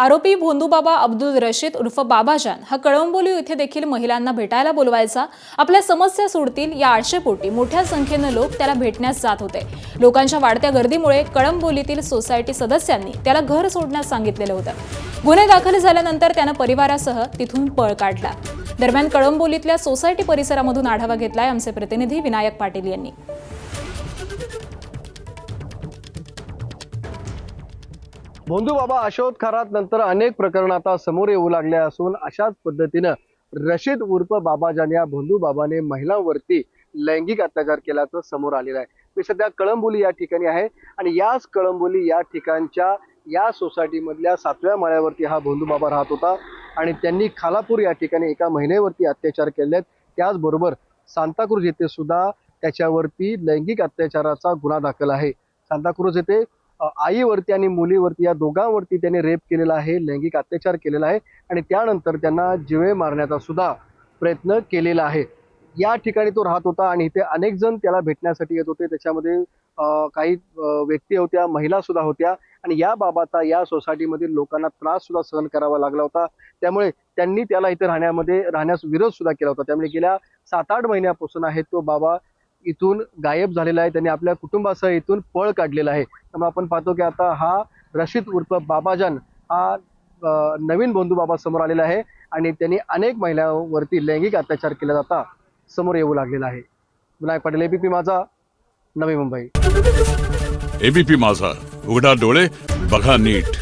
आरोपी भोंदूबाबा अब्दुल रशीद उर्फ बाबाजान हा कळंबोली येथे देखील महिलांना भेटायला बोलवायचा। आपल्या समस्या सोडतील या आशेपोटी मोठ्या संख्येने लोक त्याला भेटण्यास जात होते। लोकांच्या वाढत्या गर्दीमुळे कळंबोलीतील सोसायटी सदस्यांनी त्याला घर सोडण्यास सांगितलेलं होतं। गुन्हे दाखल झाल्यानंतर त्याने परिवारासह तिथून पळ काढला। दरम्यान कळंबोलीतल्या सोसायटी परिसरामधून आढावा घेतलाय आमचे प्रतिनिधी विनायक पाटील यांनी। भोंदूबाबा अशोधखारात नंतर अनेक प्रकरण आता समोर येऊ लागले असून अशाच पद्धतीनं रशीद उर्फ बाबाजान या भोंदूबाबाने महिलांवरती लैंगिक अत्याचार केल्याचं समोर आलेलं आहे। मी सध्या कळंबोली या ठिकाणी आहे आणि याच कळंबोली या ठिकाणच्या या सोसायटीमधल्या 7व्या माळ्यावरती हा भोंदूबाबा राहत होता आणि त्यांनी खालापूर या ठिकाणी एका महिलेवरती अत्याचार केलेत। त्याचबरोबर सांताक्रूज येथे सुद्धा त्याच्यावरती लैंगिक अत्याचाराचा गुन्हा दाखल आहे। सांताक्रूज येथे आईवरती आणि मुलीवरती या दोघांवरती त्याने रेप केलेला आहे, लैंगिक अत्याचार केलेला आहे आणि त्यानंतर त्यांना जीवे मारण्याचा सुद्धा प्रयत्न केलेला आहे। या ठिकाणी तो राहत होता आणि इथे अनेक जण त्याला भेटण्यासाठी येत होते। त्याच्यामध्ये काही व्यक्ती होत्या, महिला सुद्धा होत्या आणि या बाबाचा या सोसायटीमधील लोकांना त्रास सुद्धा सहन करावा लागला होता। त्यामुळे त्यांनी त्याला इथे राहण्यास विरोध सुद्धा केला होता। त्यामुळे गेल्या 7-8 महिन्यापासून आहे तो बाबा इथून गायब झालेला आहे। त्यांनी आपल्या कुटुंबासह इथून पळ काढलेला आहे। त्यामुळे आपण पाहतो की आता हा रशीद उर्फ बाबाजान हा नवीन भोंदूबाबा समोर आलेला आहे आणि त्यांनी अनेक महिलांवरती लैंगिक अत्याचार केला जाता समोर येऊ लागलेला आहे। विनायक पाटील, एबीपी माझा, नवी मुंबई। एबीपी माझा, उघडा डोळे बघा नीट।